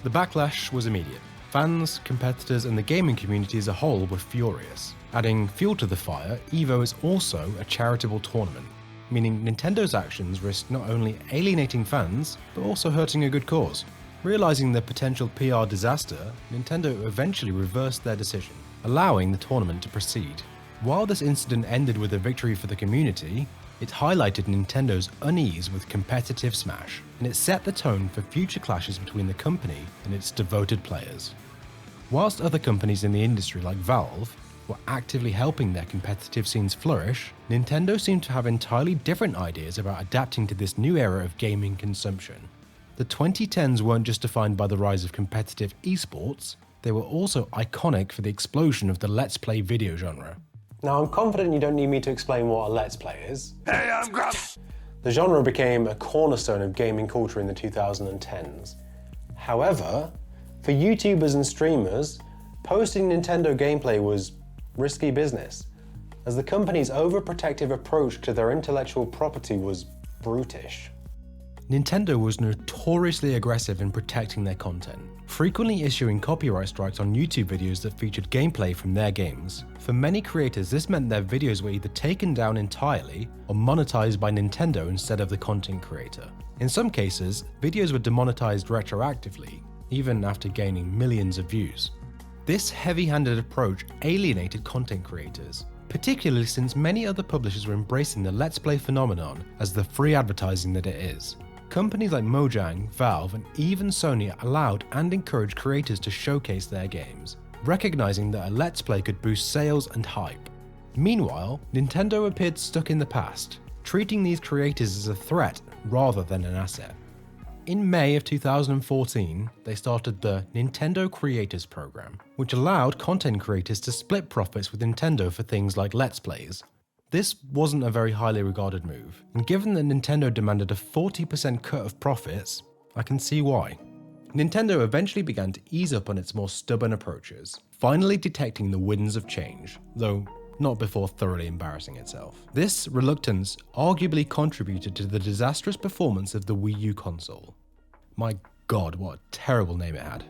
The backlash was immediate. Fans, competitors, and the gaming community as a whole were furious. Adding fuel to the fire, EVO is also a charitable tournament, meaning Nintendo's actions risked not only alienating fans, but also hurting a good cause. Realizing the potential PR disaster, Nintendo eventually reversed their decision, allowing the tournament to proceed. While this incident ended with a victory for the community, it highlighted Nintendo's unease with competitive Smash, and it set the tone for future clashes between the company and its devoted players. Whilst other companies in the industry like Valve were actively helping their competitive scenes flourish, Nintendo seemed to have entirely different ideas about adapting to this new era of gaming consumption. The 2010s weren't just defined by the rise of competitive esports, they were also iconic for the explosion of the Let's Play video genre. Now, I'm confident you don't need me to explain what a Let's Play is. Hey, I'm Gruff. The genre became a cornerstone of gaming culture in the 2010s. However, for YouTubers and streamers, posting Nintendo gameplay was risky business, as the company's overprotective approach to their intellectual property was brutish. Nintendo was notoriously aggressive in protecting their content, frequently issuing copyright strikes on YouTube videos that featured gameplay from their games. For many creators, this meant their videos were either taken down entirely or monetized by Nintendo instead of the content creator. In some cases, videos were demonetized retroactively, even after gaining millions of views. This heavy-handed approach alienated content creators, particularly since many other publishers were embracing the Let's Play phenomenon as the free advertising that it is. Companies like Mojang, Valve, and even Sony allowed and encouraged creators to showcase their games, recognizing that a Let's Play could boost sales and hype. Meanwhile, Nintendo appeared stuck in the past, treating these creators as a threat rather than an asset. In May of 2014, they started the Nintendo Creators Program, which allowed content creators to split profits with Nintendo for things like Let's Plays. This wasn't a very highly regarded move, and given that Nintendo demanded a 40% cut of profits, I can see why. Nintendo eventually began to ease up on its more stubborn approaches, finally detecting the winds of change, though not before thoroughly embarrassing itself. This reluctance arguably contributed to the disastrous performance of the Wii U console. My god, what a terrible name it had.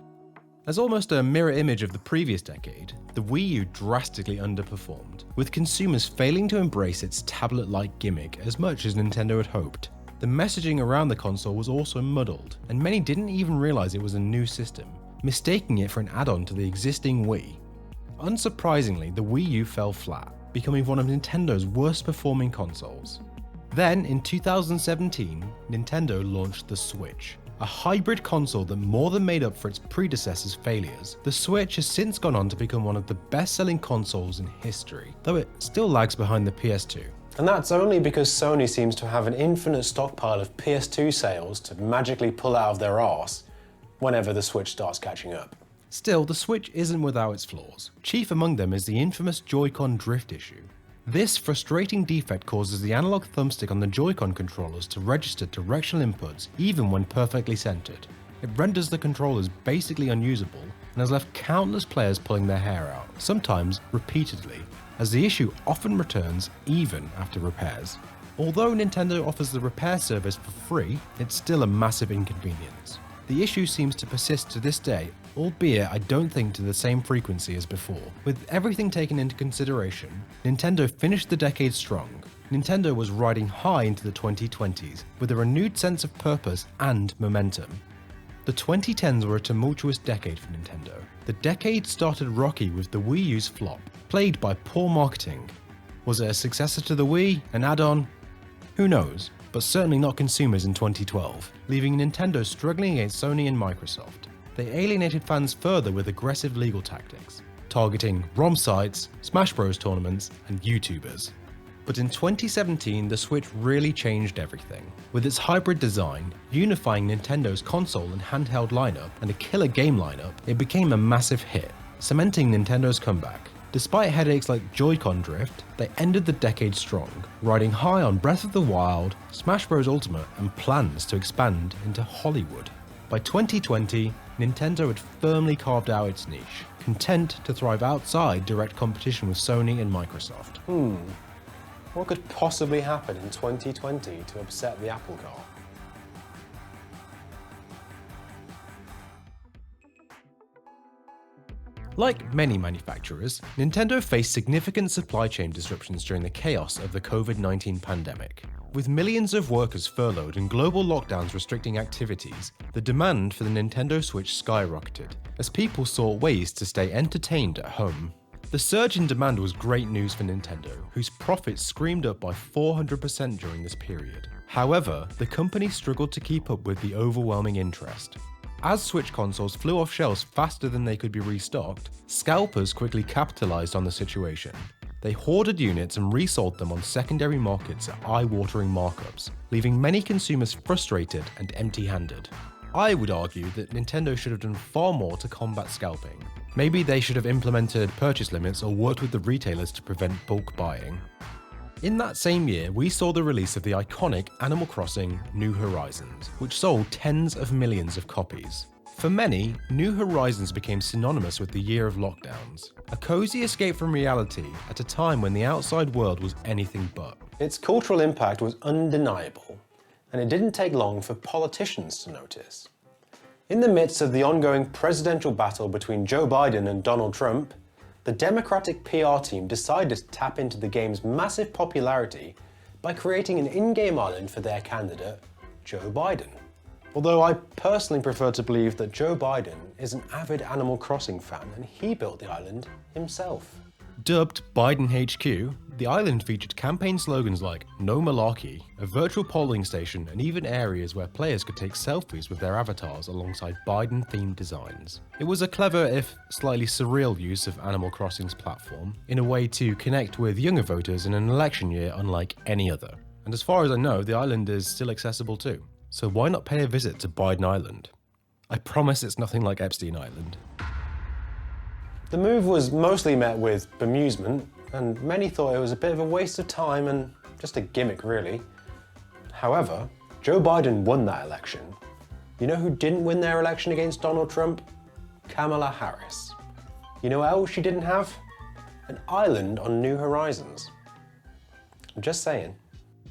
As almost a mirror image of the previous decade, the Wii U drastically underperformed, with consumers failing to embrace its tablet-like gimmick as much as Nintendo had hoped. The messaging around the console was also muddled, and many didn't even realize it was a new system, mistaking it for an add-on to the existing Wii. Unsurprisingly, the Wii U fell flat, becoming one of Nintendo's worst performing consoles. Then, in 2017, Nintendo launched the Switch, a hybrid console that more than made up for its predecessor's failures. The Switch has since gone on to become one of the best-selling consoles in history, though it still lags behind the PS2. And that's only because Sony seems to have an infinite stockpile of PS2 sales to magically pull out of their arse whenever the Switch starts catching up. Still, the Switch isn't without its flaws. Chief among them is the infamous Joy-Con drift issue. This frustrating defect causes the analog thumbstick on the Joy-Con controllers to register directional inputs even when perfectly centered. It renders the controllers basically unusable and has left countless players pulling their hair out, sometimes repeatedly, as the issue often returns even after repairs. Although Nintendo offers the repair service for free, it's still a massive inconvenience. The issue seems to persist to this day, albeit I don't think to the same frequency as before. With everything taken into consideration, Nintendo finished the decade strong. Nintendo was riding high into the 2020s with a renewed sense of purpose and momentum. The 2010s were a tumultuous decade for Nintendo. The decade started rocky with the Wii U's flop, plagued by poor marketing. Was it a successor to the Wii, an add-on? Who knows, but certainly not consumers in 2012, leaving Nintendo struggling against Sony and Microsoft. They alienated fans further with aggressive legal tactics, targeting ROM sites, Smash Bros tournaments, and YouTubers. But in 2017, the Switch really changed everything. With its hybrid design, unifying Nintendo's console and handheld lineup, and a killer game lineup, it became a massive hit, cementing Nintendo's comeback. Despite headaches like Joy-Con drift, they ended the decade strong, riding high on Breath of the Wild, Smash Bros Ultimate, and plans to expand into Hollywood. By 2020, Nintendo had firmly carved out its niche, content to thrive outside direct competition with Sony and Microsoft. What could possibly happen in 2020 to upset the apple cart? Like many manufacturers, Nintendo faced significant supply chain disruptions during the chaos of the COVID-19 pandemic. With millions of workers furloughed and global lockdowns restricting activities, the demand for the Nintendo Switch skyrocketed as people sought ways to stay entertained at home. The surge in demand was great news for Nintendo, whose profits screamed up by 400% during this period. However, the company struggled to keep up with the overwhelming interest. As Switch consoles flew off shelves faster than they could be restocked, scalpers quickly capitalized on the situation. They hoarded units and resold them on secondary markets at eye-watering markups, leaving many consumers frustrated and empty-handed. I would argue that Nintendo should have done far more to combat scalping. Maybe they should have implemented purchase limits or worked with the retailers to prevent bulk buying. In that same year, we saw the release of the iconic Animal Crossing New Horizons, which sold tens of millions of copies. For many, New Horizons became synonymous with the year of lockdowns, a cozy escape from reality at a time when the outside world was anything but. Its cultural impact was undeniable, and it didn't take long for politicians to notice. In the midst of the ongoing presidential battle between Joe Biden and Donald Trump, the Democratic PR team decided to tap into the game's massive popularity by creating an in-game island for their candidate, Joe Biden. Although I personally prefer to believe that Joe Biden is an avid Animal Crossing fan and he built the island himself. Dubbed Biden HQ, the island featured campaign slogans like "No Malarkey," a virtual polling station, and even areas where players could take selfies with their avatars alongside Biden-themed designs. It was a clever, if slightly surreal, use of Animal Crossing's platform in a way to connect with younger voters in an election year unlike any other. And as far as I know, the island is still accessible too. So why not pay a visit to Biden Island? I promise it's nothing like Epstein Island. The move was mostly met with bemusement, and many thought it was a bit of a waste of time and just a gimmick, really. However, Joe Biden won that election. You know who didn't win their election against Donald Trump? Kamala Harris. You know what else she didn't have? An island on New Horizons. I'm just saying.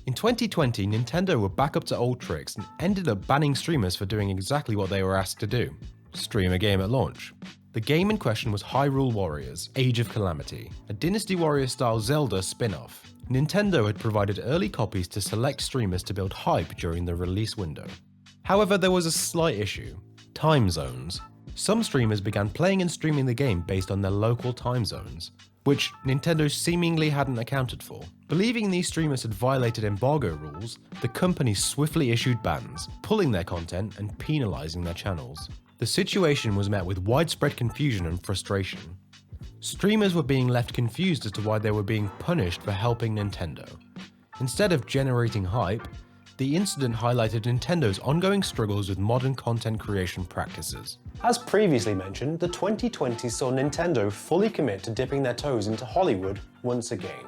In 2020, Nintendo were back up to old tricks and ended up banning streamers for doing exactly what they were asked to do: stream a game at launch. The game in question was Hyrule Warriors: Age of Calamity, a Dynasty Warriors-style Zelda spin-off. Nintendo had provided early copies to select streamers to build hype during the release window. However, there was a slight issue: time zones. Some streamers began playing and streaming the game based on their local time zones. which Nintendo seemingly hadn't accounted for. Believing these streamers had violated embargo rules, the company swiftly issued bans, pulling their content and penalizing their channels. The situation was met with widespread confusion and frustration. Streamers were being left confused as to why they were being punished for helping Nintendo. Instead of generating hype, the incident highlighted Nintendo's ongoing struggles with modern content creation practices. As previously mentioned, the 2020s saw Nintendo fully commit to dipping their toes into Hollywood once again.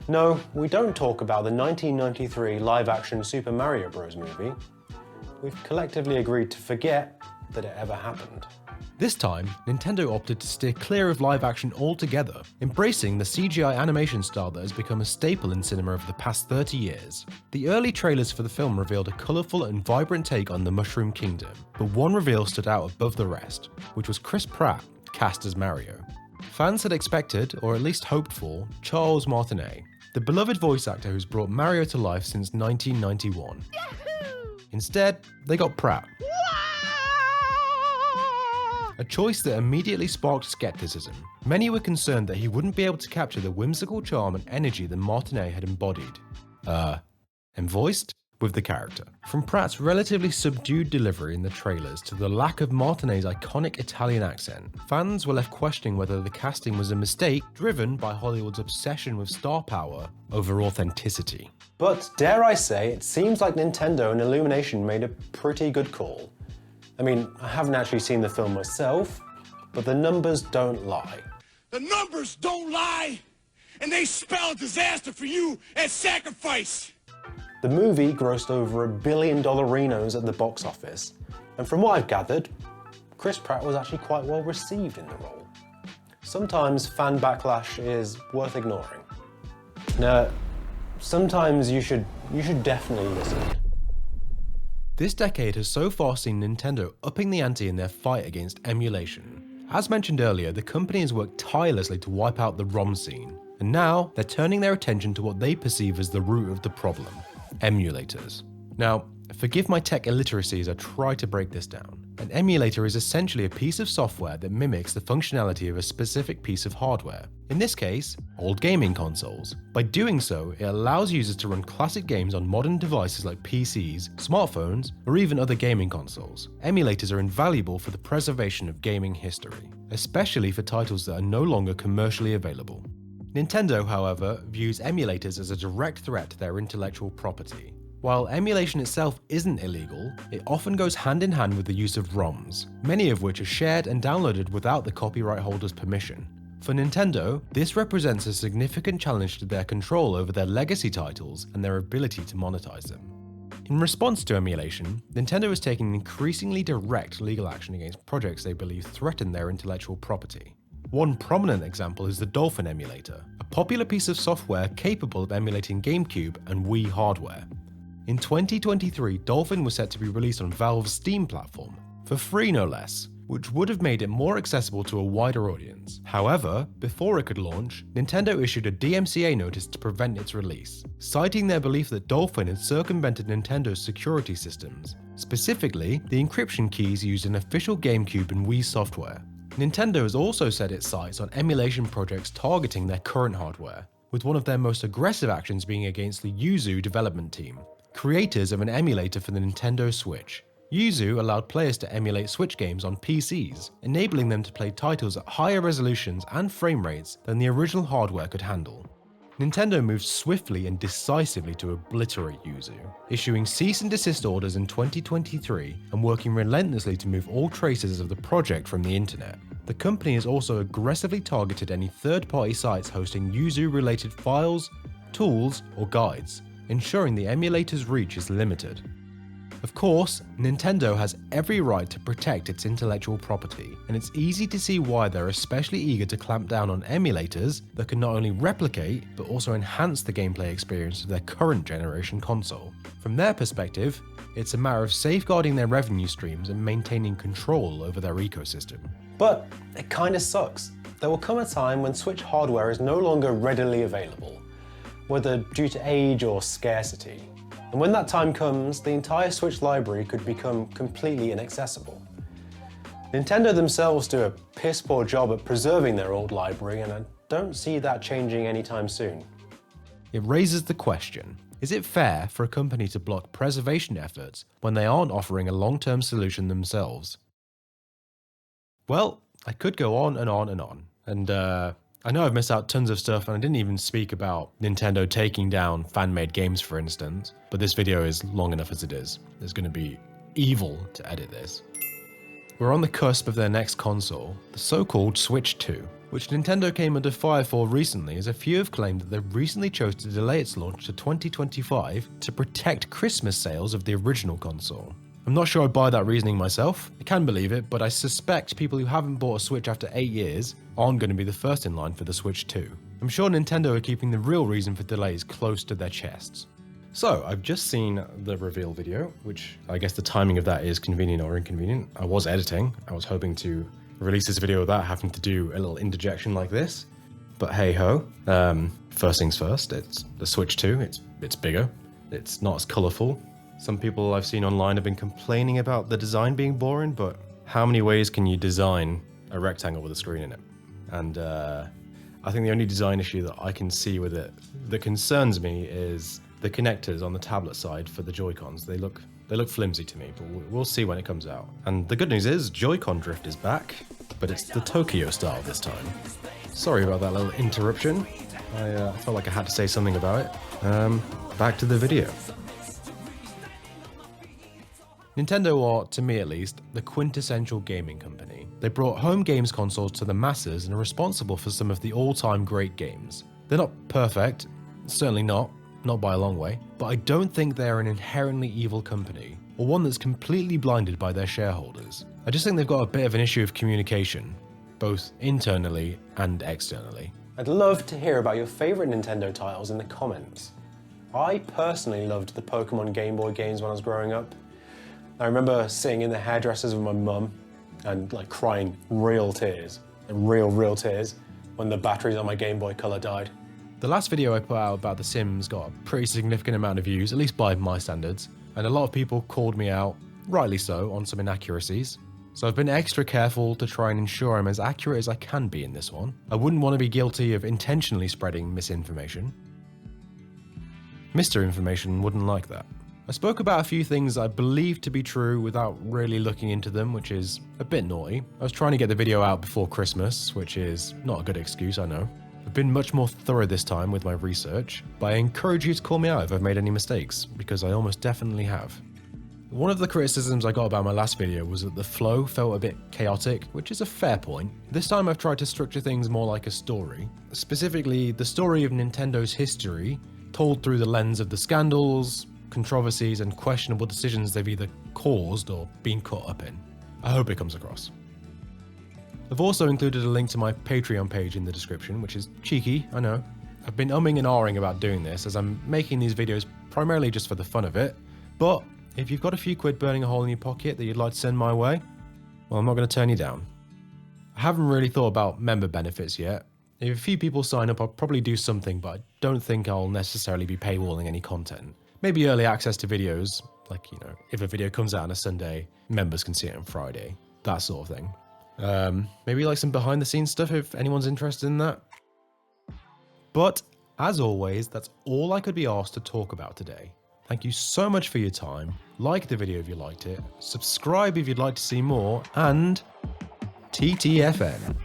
No, we don't talk about the 1993 live-action Super Mario Bros. Movie. We've collectively agreed to forget that it ever happened. This time, Nintendo opted to steer clear of live action altogether, embracing the CGI animation style that has become a staple in cinema over the past 30 years. The early trailers for the film revealed a colourful and vibrant take on the Mushroom Kingdom, but one reveal stood out above the rest, which was Chris Pratt, cast as Mario. Fans had expected, or at least hoped for, Charles Martinet, the beloved voice actor who's brought Mario to life since 1991. Yahoo! Instead, they got Pratt. A choice that immediately sparked skepticism. Many were concerned that he wouldn't be able to capture the whimsical charm and energy that Martinet had embodied. And voiced with the character. From Pratt's relatively subdued delivery in the trailers to the lack of Martinet's iconic Italian accent, fans were left questioning whether the casting was a mistake driven by Hollywood's obsession with star power over authenticity. But dare I say, it seems like Nintendo and Illumination made a pretty good call. I mean, I haven't actually seen the film myself, but the numbers don't lie. The numbers don't lie, and they spell disaster for you as sacrifice. The movie grossed over $1 billion Renos at the box office, and from what I've gathered, Chris Pratt was actually quite well received in the role. Sometimes fan backlash is worth ignoring. Now, sometimes you should definitely listen. This decade has so far seen Nintendo upping the ante in their fight against emulation. As mentioned earlier, the company has worked tirelessly to wipe out the ROM scene, and now they're turning their attention to what they perceive as the root of the problem: emulators. Now, forgive my tech illiteracy as I try to break this down. An emulator is essentially a piece of software that mimics the functionality of a specific piece of hardware. In this case, old gaming consoles. By doing so, it allows users to run classic games on modern devices like PCs, smartphones, or even other gaming consoles. Emulators are invaluable for the preservation of gaming history, especially for titles that are no longer commercially available. Nintendo, however, views emulators as a direct threat to their intellectual property. While emulation itself isn't illegal, it often goes hand in hand with the use of ROMs, many of which are shared and downloaded without the copyright holder's permission. For Nintendo, this represents a significant challenge to their control over their legacy titles and their ability to monetize them. In response to emulation, Nintendo is taking increasingly direct legal action against projects they believe threaten their intellectual property. One prominent example is the Dolphin emulator, a popular piece of software capable of emulating GameCube and Wii hardware. In 2023, Dolphin was set to be released on Valve's Steam platform, for free no less, which would have made it more accessible to a wider audience. However, before it could launch, Nintendo issued a DMCA notice to prevent its release, citing their belief that Dolphin had circumvented Nintendo's security systems, specifically the encryption keys used in official GameCube and Wii software. Nintendo has also set its sights on emulation projects targeting their current hardware, with one of their most aggressive actions being against the Yuzu development team, creators of an emulator for the Nintendo Switch. Yuzu allowed players to emulate Switch games on PCs, enabling them to play titles at higher resolutions and frame rates than the original hardware could handle. Nintendo moved swiftly and decisively to obliterate Yuzu, issuing cease and desist orders in 2023 and working relentlessly to move all traces of the project from the internet. The company has also aggressively targeted any third-party sites hosting Yuzu-related files, tools, or guides, ensuring the emulator's reach is limited. Of course, Nintendo has every right to protect its intellectual property, and it's easy to see why they're especially eager to clamp down on emulators that can not only replicate, but also enhance the gameplay experience of their current generation console. From their perspective, it's a matter of safeguarding their revenue streams and maintaining control over their ecosystem. But it kinda sucks. There will come a time when Switch hardware is no longer readily available, whether due to age or scarcity. And when that time comes, the entire Switch library could become completely inaccessible. Nintendo themselves do a piss-poor job at preserving their old library, and I don't see that changing anytime soon. It raises the question, is it fair for a company to block preservation efforts when they aren't offering a long-term solution themselves? Well, I could go on and on and on, and I know I've missed out tons of stuff, and I didn't even speak about Nintendo taking down fan-made games, for instance, but this video is long enough as it is. It's going to be evil to edit this. We're on the cusp of their next console, the so-called Switch 2, which Nintendo came under fire for recently, as a few have claimed that they recently chose to delay its launch to 2025 to protect Christmas sales of the original console. I'm not sure I buy that reasoning myself. I can believe it, but I suspect people who haven't bought a Switch after 8 years aren't going to be the first in line for the Switch 2. I'm sure Nintendo are keeping the real reason for delays close to their chests. So, I've just seen the reveal video, which I guess the timing of that is convenient or inconvenient. I was editing. I was hoping to release this video without having to do a little interjection like this. But hey ho. First things first, it's the Switch 2. It's bigger. It's not as colourful. Some people I've seen online have been complaining about the design being boring, but how many ways can you design a rectangle with a screen in it? And I think the only design issue that I can see with it that concerns me is the connectors on the tablet side for the Joy-Cons. They look flimsy to me, but we'll see when it comes out. And the good news is Joy-Con drift is back, but it's the Tokyo style this time. Sorry about that little interruption. I felt like I had to say something about it. Back to the video. Nintendo are, to me at least, the quintessential gaming company. They brought home games consoles to the masses and are responsible for some of the all-time great games. They're not perfect, certainly not by a long way, but I don't think they're an inherently evil company, or one that's completely blinded by their shareholders. I just think they've got a bit of an issue of communication, both internally and externally. I'd love to hear about your favourite Nintendo titles in the comments. I personally loved the Pokemon Game Boy games when I was growing up. I remember sitting in the hairdressers with my mum and like crying real tears, real tears, when the batteries on my Game Boy Color died. The last video I put out about The Sims got a pretty significant amount of views, at least by my standards, and a lot of people called me out, rightly so, on some inaccuracies. So I've been extra careful to try and ensure I'm as accurate as I can be in this one. I wouldn't want to be guilty of intentionally spreading misinformation. Mr. Information wouldn't like that. I spoke about a few things I believe to be true without really looking into them, which is a bit naughty. I was trying to get the video out before Christmas, which is not a good excuse, I know. I've been much more thorough this time with my research, but I encourage you to call me out if I've made any mistakes, because I almost definitely have. One of the criticisms I got about my last video was that the flow felt a bit chaotic, which is a fair point. This time I've tried to structure things more like a story, specifically the story of Nintendo's history, told through the lens of the scandals, controversies and questionable decisions they've either caused or been caught up in. I hope it comes across. I've also included a link to my Patreon page in the description, which is cheeky, I know. I've been umming and ahhing about doing this as I'm making these videos primarily just for the fun of it, but if you've got a few quid burning a hole in your pocket that you'd like to send my way, well, I'm not going to turn you down. I haven't really thought about member benefits yet. If a few people sign up, I'll probably do something, but I don't think I'll necessarily be paywalling any content. Maybe early access to videos, like, you know, if a video comes out on a Sunday, members can see it on Friday, that sort of thing. Maybe like some behind the scenes stuff if anyone's interested in that. But as always, that's all I could be asked to talk about today. Thank you so much for your time. Like the video if you liked it, subscribe if you'd like to see more, and TTFN.